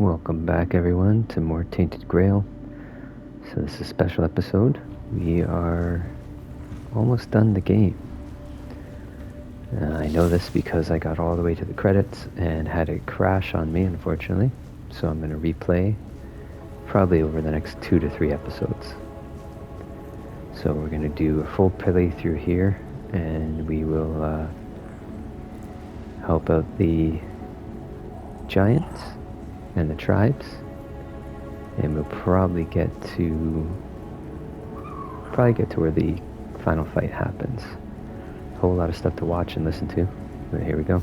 Welcome back, everyone, to more Tainted Grail. So this is a special episode. We are almost done the game. I know this because I got all the way to the credits and had it crash on me, unfortunately. So I'm going to replay probably over the next 2 to 3 episodes. So we're going to do a full playthrough here, and we will help out the giants and the tribes, and we'll probably get to where the final fight happens. A whole lot of stuff to watch and listen to, but here we go.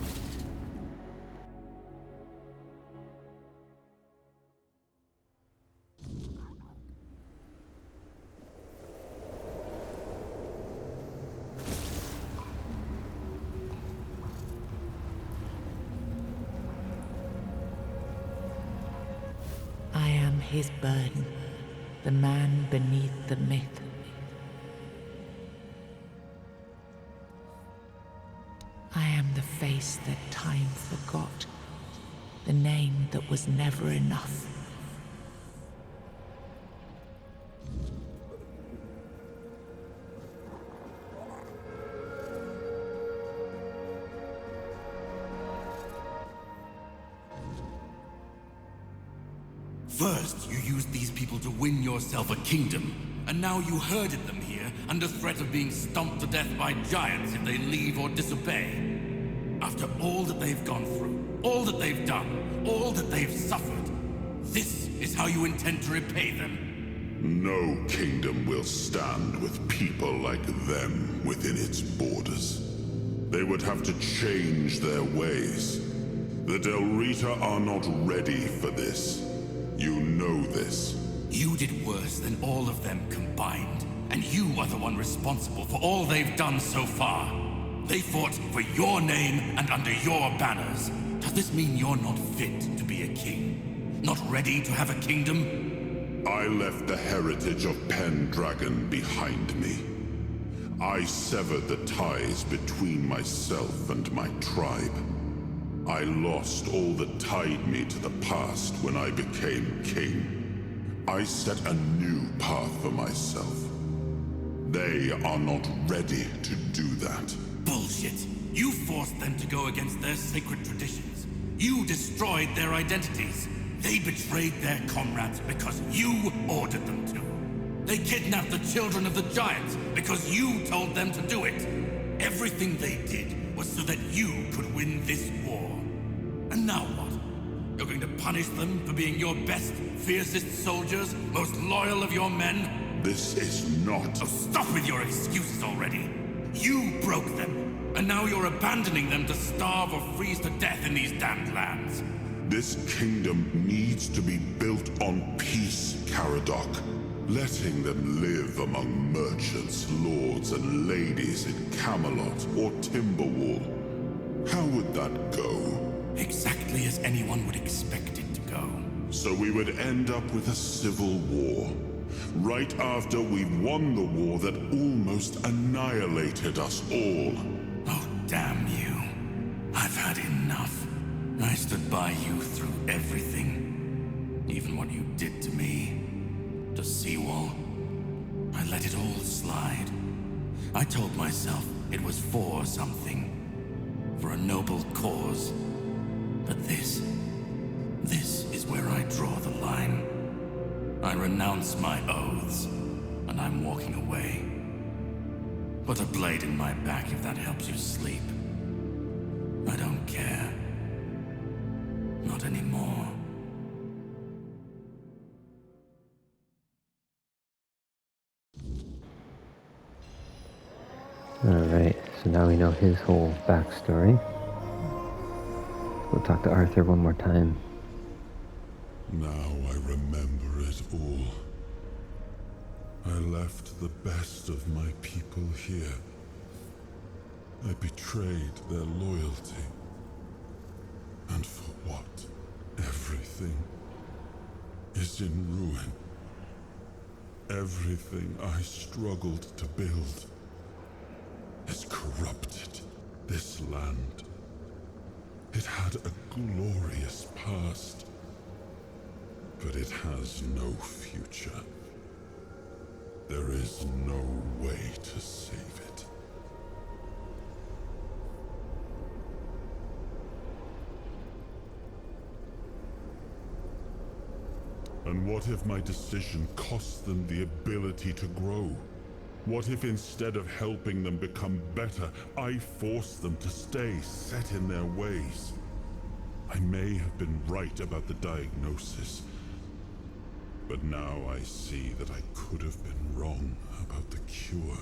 His burden, the man beneath the myth. I am the face that time forgot, the name that was never enough. First, you used these people to win yourself a kingdom, and now you herded them here under threat of being stomped to death by giants if they leave or disobey. After all that they've gone through, all that they've done, all that they've suffered, this is how you intend to repay them? No kingdom will stand with people like them within its borders. They would have to change their ways. The Del Rita are not ready for this. You know this. You did worse than all of them combined, and you are the one responsible for all they've done so far. They fought for your name and under your banners. Does this mean you're not fit to be a king? Not ready to have a kingdom? I left the heritage of Pendragon behind me. I severed the ties between myself and my tribe. I lost all that tied me to the past when I became king. I set a new path for myself. They are not ready to do that. Bullshit. You forced them to go against their sacred traditions. You destroyed their identities. They betrayed their comrades because you ordered them to. They kidnapped the children of the giants because you told them to do it. Everything they did was so that you could win this war. And now what? You're going to punish them for being your best, fiercest soldiers, most loyal of your men? This is not... Oh, stop with your excuses already. You broke them, and now you're abandoning them to starve or freeze to death in these damned lands. This kingdom needs to be built on peace, Karadok. Letting them live among merchants, lords, and ladies in Camelot or Timberwall. How would that go? Exactly as anyone would expect it to go. So we would end up with a civil war. Right after we've won the war that almost annihilated us all. Oh, damn you. I've had enough. I stood by you through everything. Even what you did to me. To Seawall. I let it all slide. I told myself it was for something. For a noble cause. But this is where I draw the line. I renounce my oaths, and I'm walking away. Put a blade in my back if that helps you sleep. I don't care. Not anymore. Alright, so now we know his whole backstory. We'll talk to Arthur one more time. Now I remember it all. I left the best of my people here. I betrayed their loyalty. And for what? Everything is in ruin. Everything I struggled to build is corrupted. This land. It had a glorious past. It has no future. There is no way to save it. And what if my decision cost them the ability to grow? What if instead of helping them become better, I forced them to stay set in their ways? I may have been right about the diagnosis, but now I see that I could have been wrong about the cure.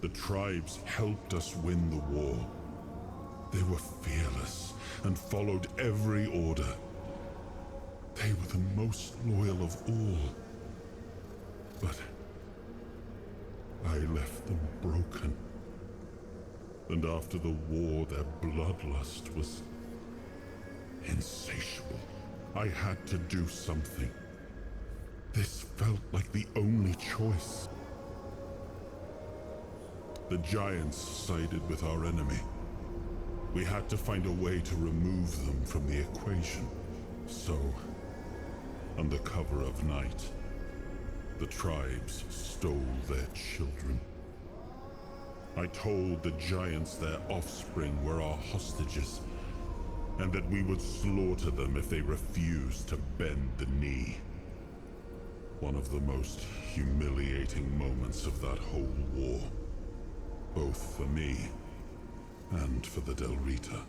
The tribes helped us win the war. They were fearless and followed every order. They were the most loyal of all. But I left them broken. And after the war, their bloodlust was insatiable. I had to do something. This felt like the only choice. The giants sided with our enemy. We had to find a way to remove them from the equation. So, under cover of night, the tribes stole their children. I told the giants their offspring were our hostages, and that we would slaughter them if they refused to bend the knee. One of the most humiliating moments of that whole war, both for me and for the Del Rita.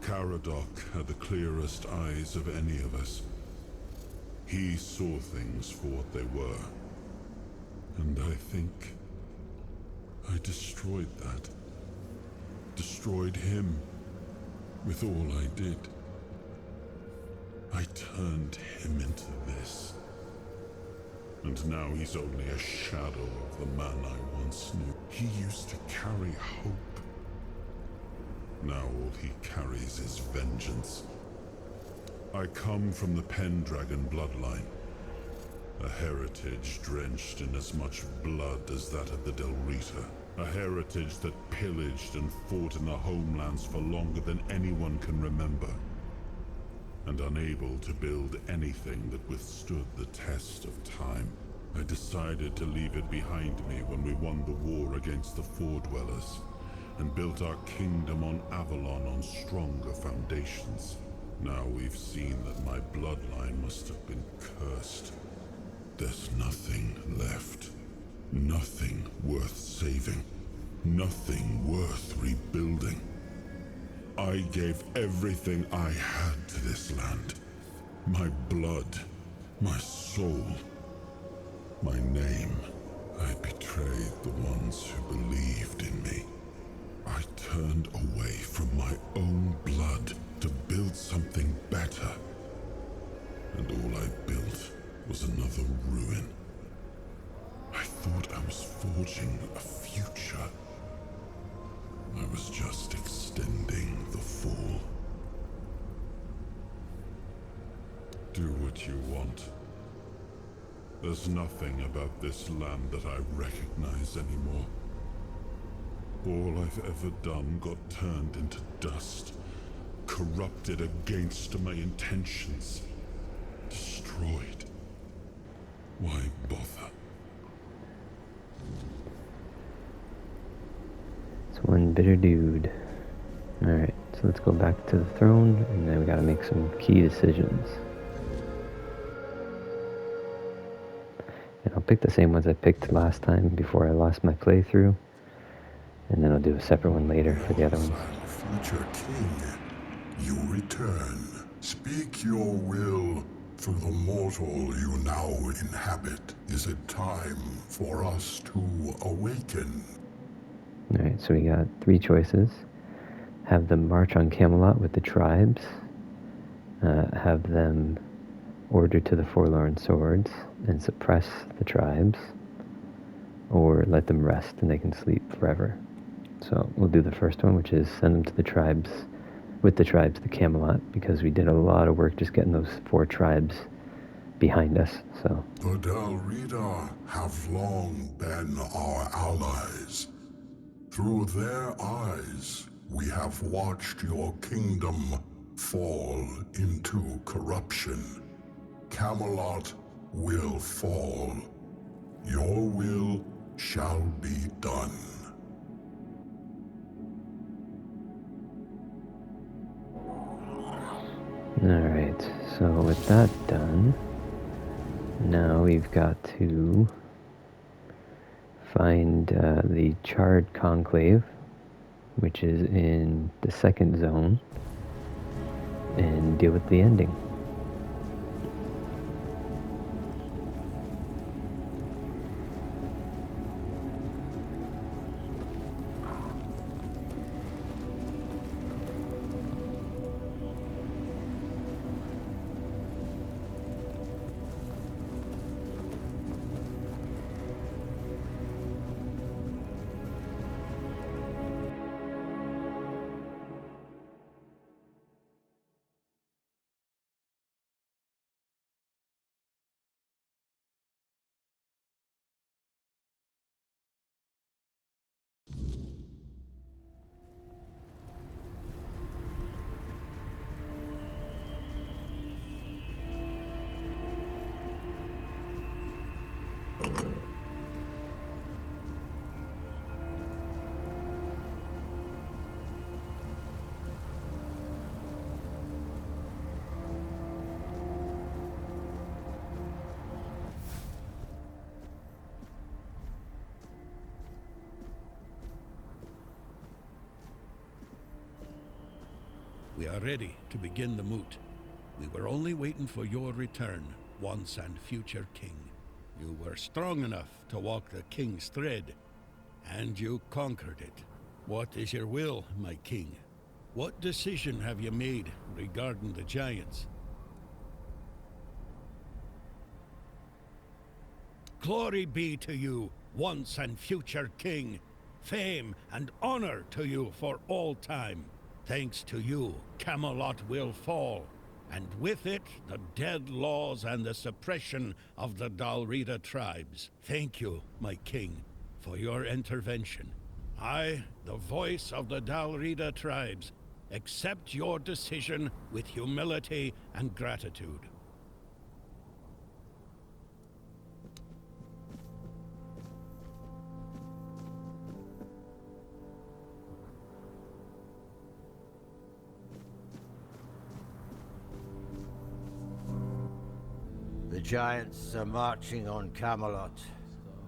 Karadok had the clearest eyes of any of us. He saw things for what they were, and I think I destroyed that. Destroyed him with all I did. I turned him into this. And now he's only a shadow of the man I once knew. He used to carry hope. Now all he carries is vengeance. I come from the Pendragon bloodline. A heritage drenched in as much blood as that of the Del Rita. A heritage that pillaged and fought in the homelands for longer than anyone can remember. And unable to build anything that withstood the test of time. I decided to leave it behind me when we won the war against the Four Dwellers, and built our kingdom on Avalon on stronger foundations. Now we've seen that my bloodline must have been cursed. There's nothing left. Nothing worth saving. Nothing worth rebuilding. I gave everything I had to this land. My blood, my soul, my name. I betrayed the ones who believed in me. I turned away from my own blood to build something better. And all I built was another ruin. I thought I was forging a future. I was just extending the fall. Do what you want. There's nothing about this land that I recognize anymore. All I've ever done got turned into dust, corrupted against my intentions, destroyed. Why bother? It's one bitter dude. Alright, so let's go back to the throne, and then we gotta make some key decisions. And I'll pick the same ones I picked last time before I lost my playthrough. And then I'll do a separate one later for the other ones. Future king, you return. Speak your will for the mortal you now inhabit. Is it time for us to awaken? Alright, so we got 3 choices. Have them march on Camelot with the tribes. Have them order to the Forlorn Swords and suppress the tribes. Or let them rest and they can sleep forever. So we'll do the first one, which is send them to the tribes, with the tribes to Camelot, because we did a lot of work just getting those 4 tribes behind us, so. The Del Rita have long been our allies. Through their eyes, we have watched your kingdom fall into corruption. Camelot will fall. Your will shall be done. Alright, so with that done, now we've got to find the Charred Conclave, which is in the second zone, and deal with the ending. We are ready to begin the moot. We were only waiting for your return, once and future king. You were strong enough to walk the king's thread, and you conquered it. What is your will, my king? What decision have you made regarding the giants? Glory be to you, once and future king. Fame and honor to you for all time. Thanks to you, Camelot will fall, and with it, the dead laws and the suppression of the Dalrida tribes. Thank you, my king, for your intervention. I, the voice of the Dalrida tribes, accept your decision with humility and gratitude. The giants are marching on Camelot,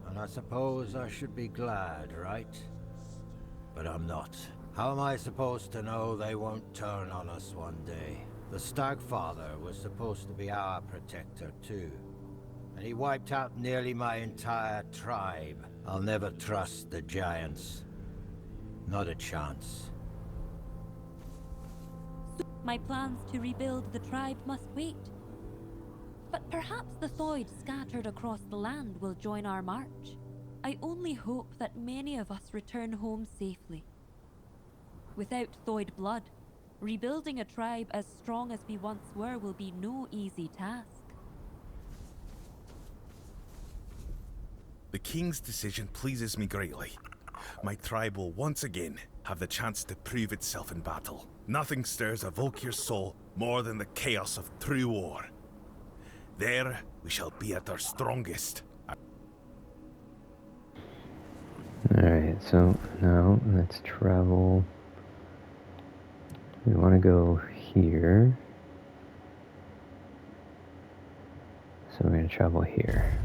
and I suppose I should be glad, right? But I'm not. How am I supposed to know they won't turn on us one day? The Stagfather was supposed to be our protector too, and he wiped out nearly my entire tribe. I'll never trust the giants. Not a chance. My plans to rebuild the tribe must wait. But perhaps the Thoid scattered across the land will join our march. I only hope that many of us return home safely. Without Thoid blood, rebuilding a tribe as strong as we once were will be no easy task. The king's decision pleases me greatly. My tribe will once again have the chance to prove itself in battle. Nothing stirs a Volkir's soul more than the chaos of true war. There, we shall be at our strongest. Alright, so now let's travel. We want to go here. So we're going to travel here.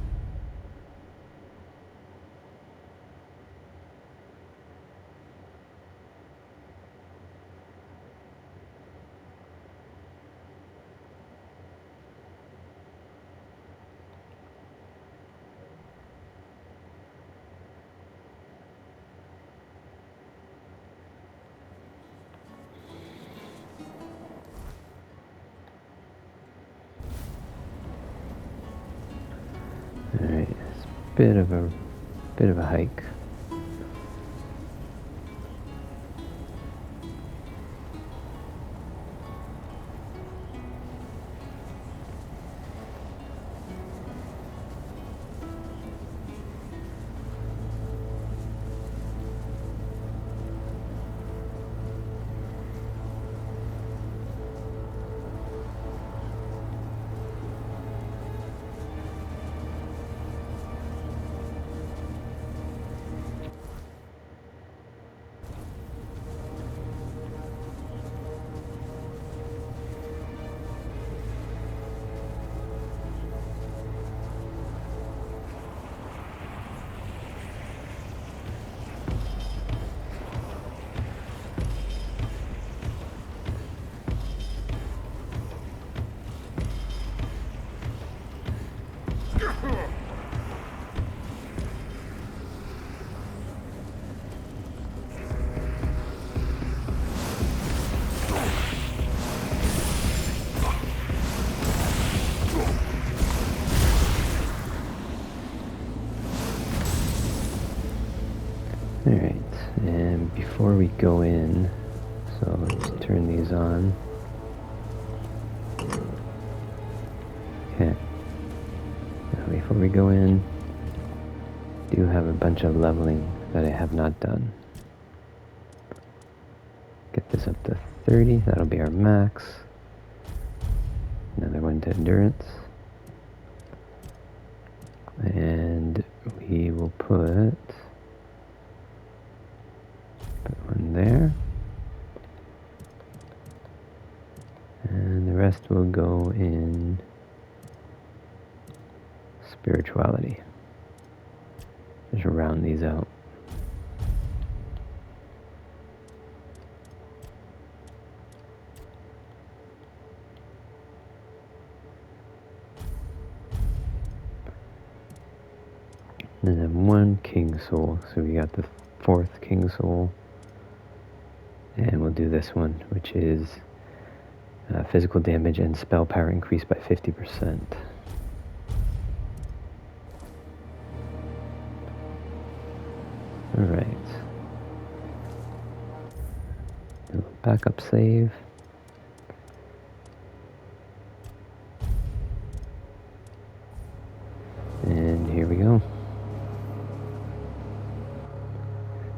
Alright, it's a bit of a hike. we go in, do have a bunch of leveling that I have not done. Get this up to 30, that'll be our max. Another one to endurance. And we will put one there. And the rest will go in spirituality. Just round these out. And then one king soul. So we got the 4th king soul. And we'll do this one, which is physical damage and spell power increased by 50%. Alright. Backup save. And here we go.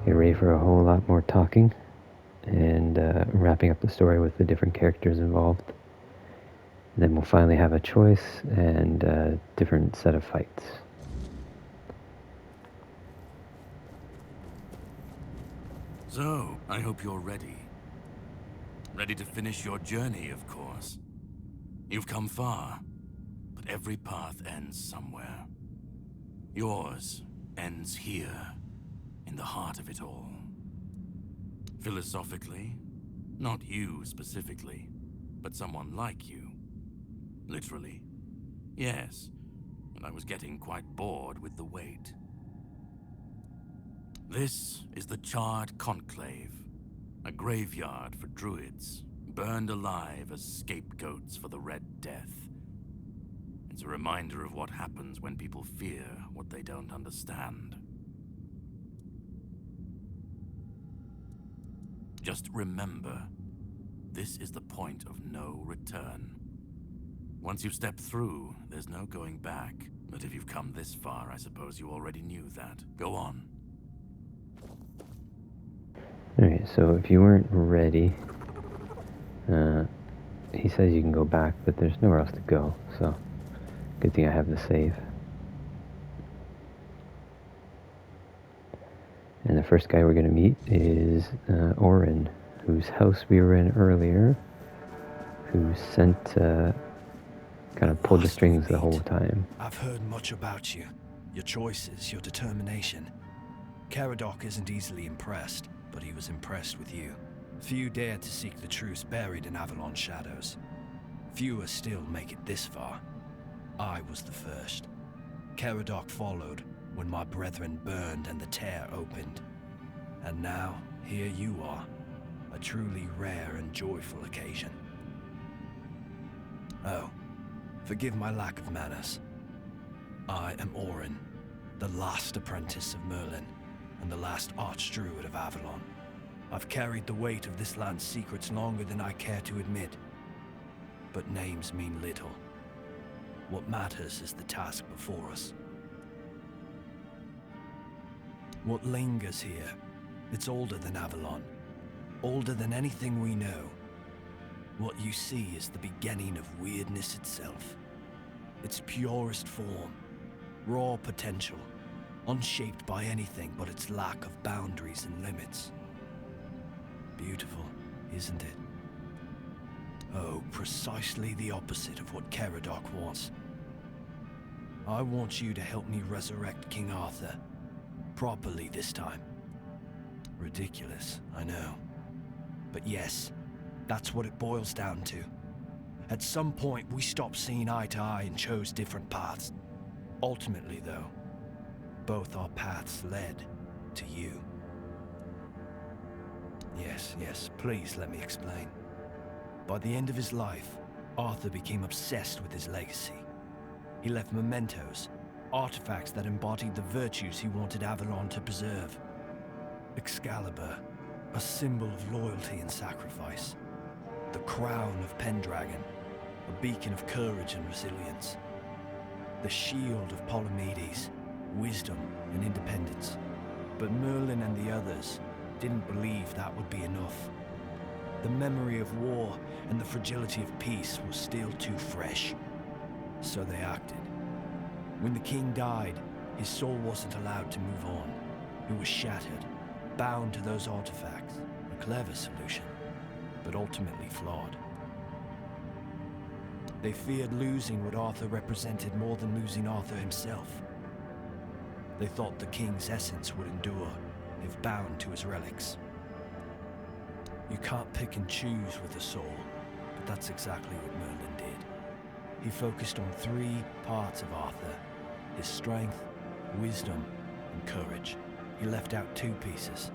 Get ready for a whole lot more talking and wrapping up the story with the different characters involved. And then we'll finally have a choice and a different set of fights. So, I hope you're ready. Ready to finish your journey, of course. You've come far, but every path ends somewhere. Yours ends here, in the heart of it all. Philosophically, not you specifically, but someone like you. Literally. Yes, and I was getting quite bored with the wait. This is the Charred Conclave, a graveyard for druids, burned alive as scapegoats for the Red Death. It's a reminder of what happens when people fear what they don't understand. Just remember, this is the point of no return. Once you've stepped through, there's no going back. But if you've come this far, I suppose you already knew that. Go on. Alright, so if you weren't ready, he says you can go back, but there's nowhere else to go, so good thing I have the save. And the first guy we're going to meet is Orin, whose house we were in earlier, who sent, kind of pulled the strings the whole time. I've heard much about you, your choices, your determination. Karadok isn't easily impressed, but he was impressed with you. Few dare to seek the truth buried in Avalon's shadows. Fewer still make it this far. I was the first. Karadok followed when my brethren burned and the tear opened. And now, here you are, a truly rare and joyful occasion. Oh, forgive my lack of manners. I am Orin, the last apprentice of Merlin, and the last archdruid of Avalon. I've carried the weight of this land's secrets longer than I care to admit. But names mean little. What matters is the task before us. What lingers here, it's older than Avalon, older than anything we know. What you see is the beginning of weirdness itself. Its purest form, raw potential, unshaped by anything but its lack of boundaries and limits. Beautiful, isn't it? Oh, precisely the opposite of what Karadok wants. I want you to help me resurrect King Arthur. Properly this time. Ridiculous, I know. But yes, that's what it boils down to. At some point, we stopped seeing eye to eye and chose different paths. Ultimately, though, both our paths led to you. Yes, please let me explain. By the end of his life, Arthur became obsessed with his legacy. He left mementos, artifacts that embodied the virtues he wanted Avalon to preserve. Excalibur, a symbol of loyalty and sacrifice. The crown of Pendragon, a beacon of courage and resilience. the shield of Palamedes, wisdom and independence. But Merlin and the others didn't believe that would be enough. The memory of war and the fragility of peace was still too fresh. So they acted. When the king died, his soul wasn't allowed to move on. It was shattered, bound to those artifacts. A clever solution, but ultimately flawed. They feared losing what Arthur represented more than losing Arthur himself. They thought the king's essence would endure if bound to his relics. You can't pick and choose with a soul, but that's exactly what Merlin did. He focused on 3 parts of Arthur: his strength, wisdom, and courage. He left out 2 pieces.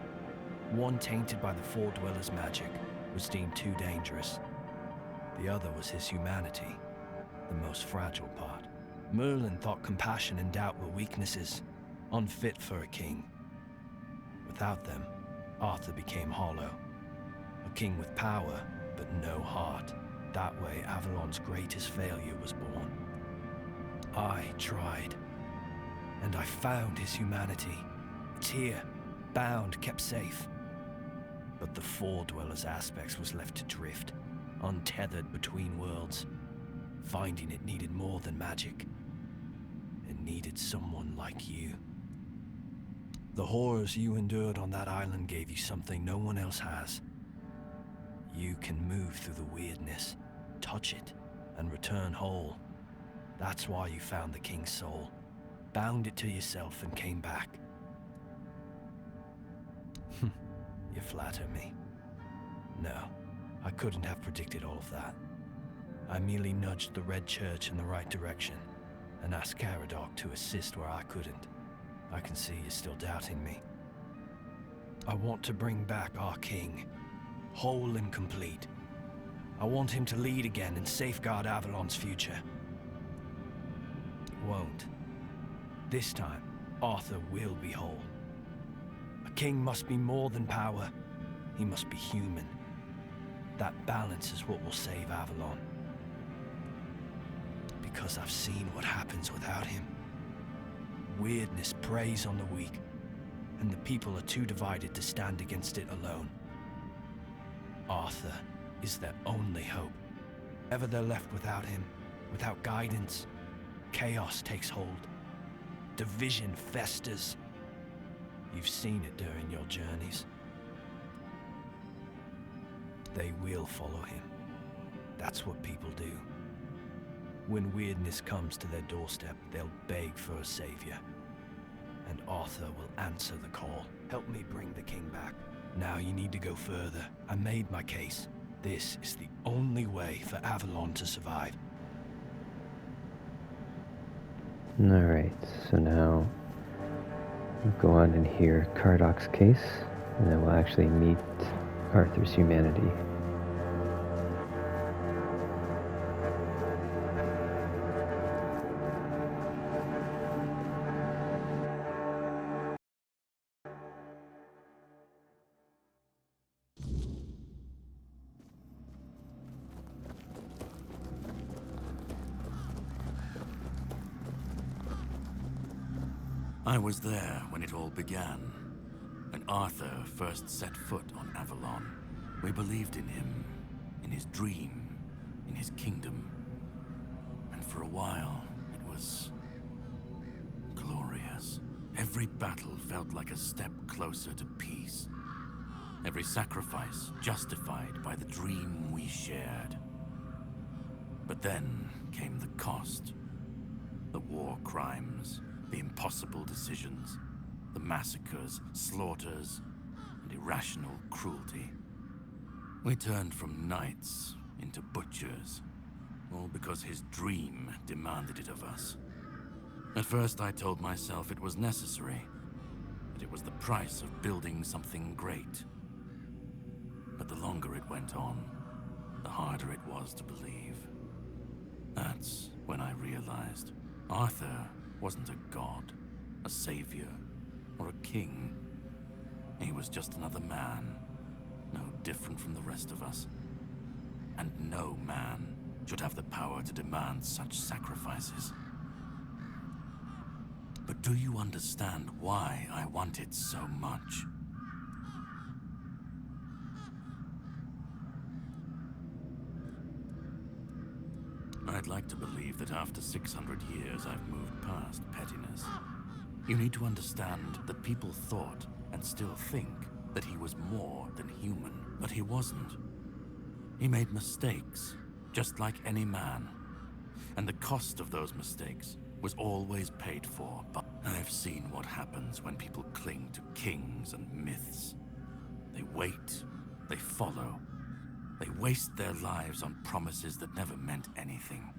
One, tainted by the Four Dwellers' magic, was deemed too dangerous. The other was his humanity, the most fragile part. Merlin thought compassion and doubt were weaknesses, unfit for a king. Without them, Arthur became hollow. A king with power, but no heart. That way, Avalon's greatest failure was born. I tried, and I found his humanity. It's here, bound, kept safe. But the Four Dwellers' aspects was left to drift, untethered between worlds. Finding it needed more than magic. It needed someone like you. The horrors you endured on that island gave you something no one else has. You can move through the weirdness, touch it, and return whole. That's why you found the king's soul, bound it to yourself, and came back. You flatter me. No, I couldn't have predicted all of that. I merely nudged the Red Church in the right direction and asked Karadok to assist where I couldn't. I can see you're still doubting me. I want to bring back our king, whole and complete. I want him to lead again and safeguard Avalon's future. It won't. This time, Arthur will be whole. A king must be more than power. He must be human. That balance is what will save Avalon. Because I've seen what happens without him. Weirdness preys on the weak, and the people are too divided to stand against it alone. Arthur is their only hope. Ever they're left without him, without guidance, chaos takes hold. Division festers. You've seen it during your journeys. They will follow him. That's what people do. When weirdness comes to their doorstep, they'll beg for a savior. And Arthur will answer the call. Help me bring the king back. Now you need to go further. I made my case. This is the only way for Avalon to survive. Alright, so now we'll go on and hear Karadok's case, and then we'll actually meet Arthur's humanity. I was there when it all began. When Arthur first set foot on Avalon, we believed in him, in his dream, in his kingdom. And for a while, it was glorious. Every battle felt like a step closer to peace. Every sacrifice justified by the dream we shared. But then came the cost. The war crimes, the impossible decisions, the massacres, slaughters, and irrational cruelty. We turned from knights into butchers, all because his dream demanded it of us. At first I told myself it was necessary, that it was the price of building something great. But the longer it went on, the harder it was to believe. That's when I realized Arthur wasn't a god, a savior, or a king. He was just another man, no different from the rest of us. And no man should have the power to demand such sacrifices. But do you understand why I want it so much? I'd like to believe that after 600 years I've moved past pettiness. You need to understand that people thought, and still think, that he was more than human. But he wasn't. He made mistakes, just like any man. And the cost of those mistakes was always paid for. But I've seen what happens when people cling to kings and myths. They wait, they follow, they waste their lives on promises that never meant anything.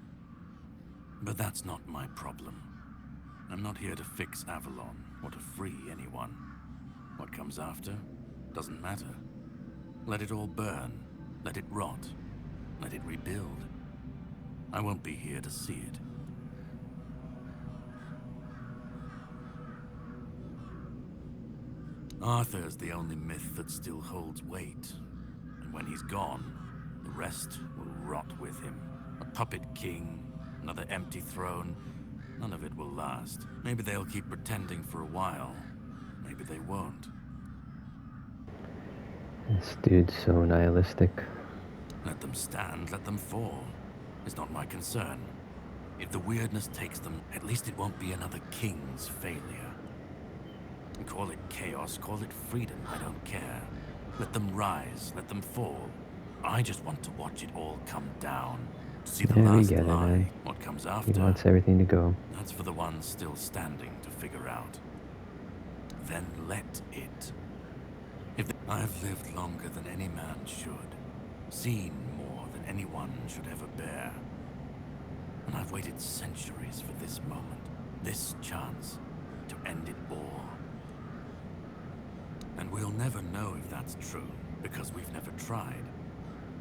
But that's not my problem. I'm not here to fix Avalon, or to free anyone. What comes after doesn't matter. Let it all burn, let it rot, let it rebuild. I won't be here to see it. Arthur's the only myth that still holds weight. And when he's gone, the rest will rot with him. A puppet king, another empty throne, none of it will last. Maybe they'll keep pretending for a while. Maybe they won't. This dude's so nihilistic. Let them stand, let them fall. It's not my concern. If the weirdness takes them, at least it won't be another king's failure. Call it chaos, call it freedom, I don't care. Let them rise, let them fall. I just want to watch it all come down. To see the last lie. What comes after? He wants everything to go. That's for the ones still standing to figure out. Then let it. I've lived longer than any man should. Seen more than anyone should ever bear. And I've waited centuries for this moment. This chance to end it all. And we'll never know if that's true, because we've never tried.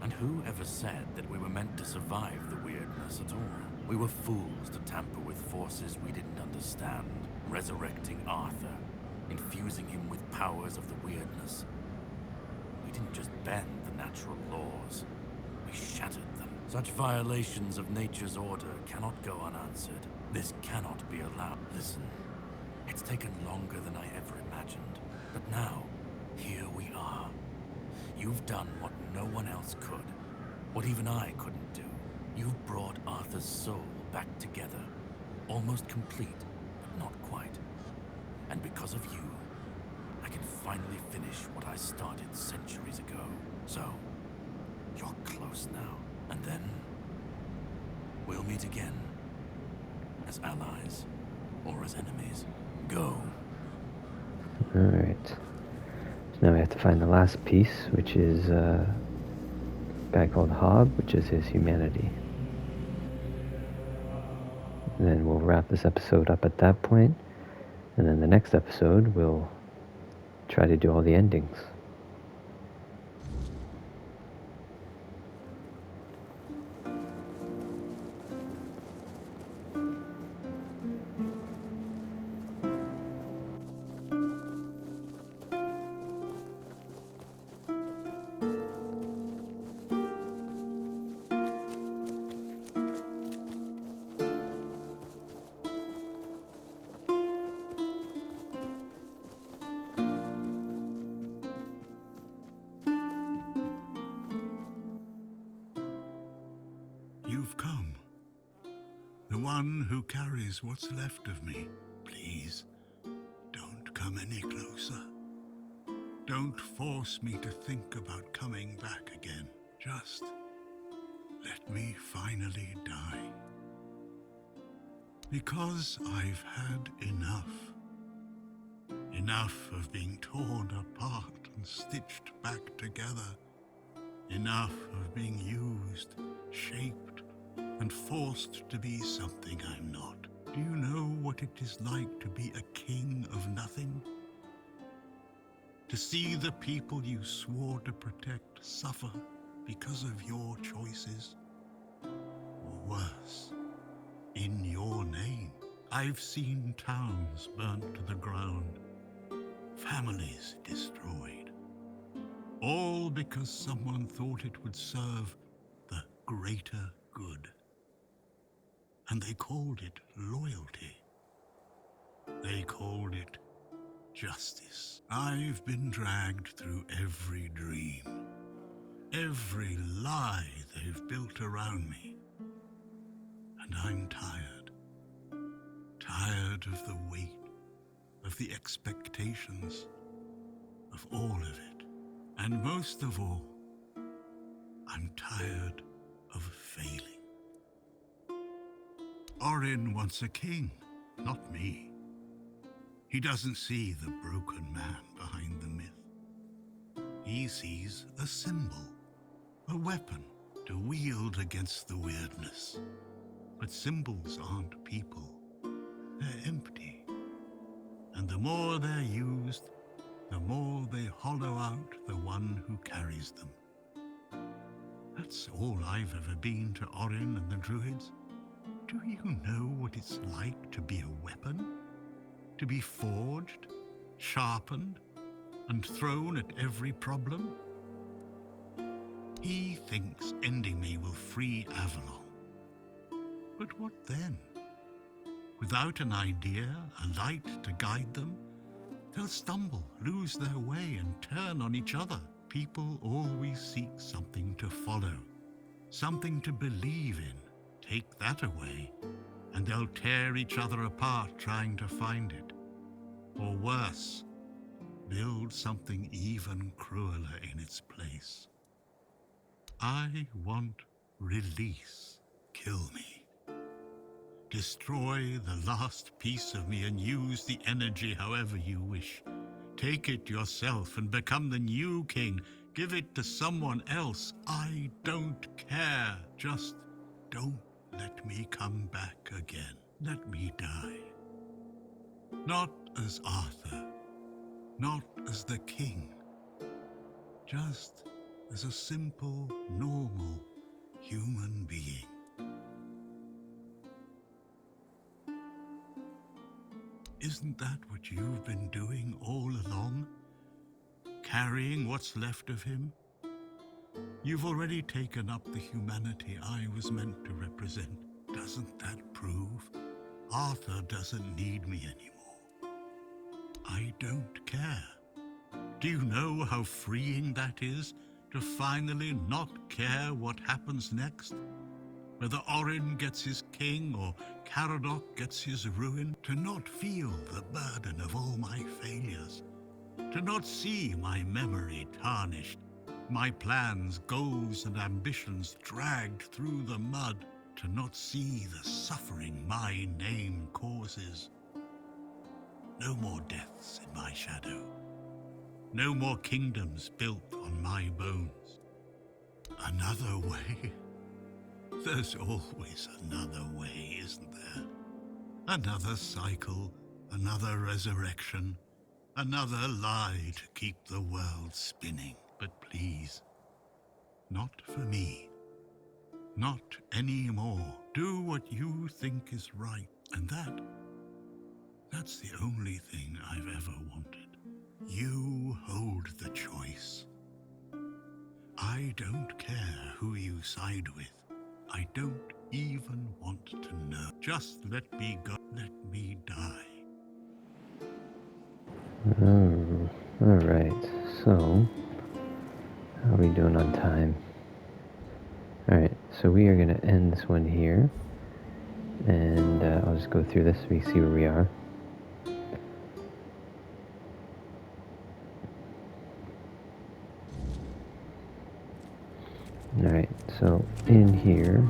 And who ever said that we were meant to survive the weirdness at all? We were fools to tamper with forces we didn't understand, resurrecting Arthur, infusing him with powers of the weirdness. We didn't just bend the natural laws, we shattered them. Such violations of nature's order cannot go unanswered. This cannot be allowed. Listen, it's taken longer than I ever imagined. But now, here we are. You've done what no one else could, what even I couldn't do. You've brought Arthur's soul back together, almost complete, but not quite. And because of you, I can finally finish what I started centuries ago. So, you're close now. And then, we'll meet again, as allies, or as enemies. Go. Alright. So now we have to find the last piece, which is a guy called Hob, which is his humanity. And then we'll wrap this episode up at that point. And then the next episode, we'll try to do all the endings. You've come. The one who carries what's left of me. Please, don't come any closer. Don't force me to think about coming back again. Just let me finally die. Because I've had enough. Enough of being torn apart and stitched back together. Enough of being used, shaped, and forced to be something I'm not. Do you know what it is like to be a king of nothing? To see the people you swore to protect suffer because of your choices? Or worse, in your name. I've seen towns burnt to the ground, families destroyed. All because someone thought it would serve the greater good. And they called it loyalty. They called it justice. I've been dragged through every dream, every lie they've built around me. And I'm tired. Tired of the weight, of the expectations, of all of it. And most of all, I'm tired of failing. Orin wants a king, not me. He doesn't see the broken man behind the myth. He sees a symbol, a weapon to wield against the weirdness. But symbols aren't people. They're empty. And the more they're used, the more they hollow out the one who carries them. That's all I've ever been to Orin and the Druids. Do you know what it's like to be a weapon? To be forged, sharpened, and thrown at every problem? He thinks ending me will free Avalon. But what then? Without an idea, a light to guide them, they'll stumble, lose their way, and turn on each other. People always seek something to follow, something to believe in. Take that away, and they'll tear each other apart trying to find it. Or worse, build something even crueler in its place. I want release. Kill me. Destroy the last piece of me and use the energy however you wish. Take it yourself and become the new king. Give it to someone else. I don't care. Just don't let me come back again. Let me die. Not as Arthur. Not as the king. Just as a simple, normal human being. Isn't that what you've been doing all along? Carrying what's left of him? You've already taken up the humanity I was meant to represent. Doesn't that prove Arthur doesn't need me anymore? I don't care. Do you know how freeing that is, to finally not care what happens next? Whether Orin gets his king or Karadok gets his ruin, to not feel the burden of all my failures, to not see my memory tarnished, my plans, goals, and ambitions dragged through the mud, to not see the suffering my name causes. No more deaths in my shadow. No more kingdoms built on my bones. Another way? There's always another way, isn't there? Another cycle, another resurrection, another lie to keep the world spinning. But please, not for me. Not anymore. Do what you think is right. And that's the only thing I've ever wanted. You hold the choice. I don't care who you side with. I don't even want to know. Just let me go. Let me die. Oh, alright, so how are we doing on time? Alright, so we are going to end this one here, and I'll just go through this so we see where we are. Alright, so in here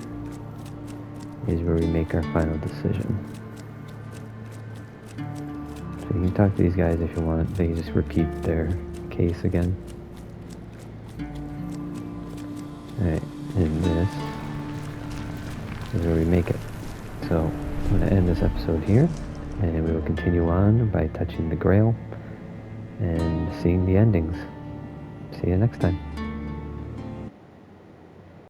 is where we make our final decision. So you can talk to these guys if you want. They just repeat their case again. Alright, and this is where we make it. So I'm going to end this episode here, and we will continue on by touching the Grail and seeing the endings. See you next time.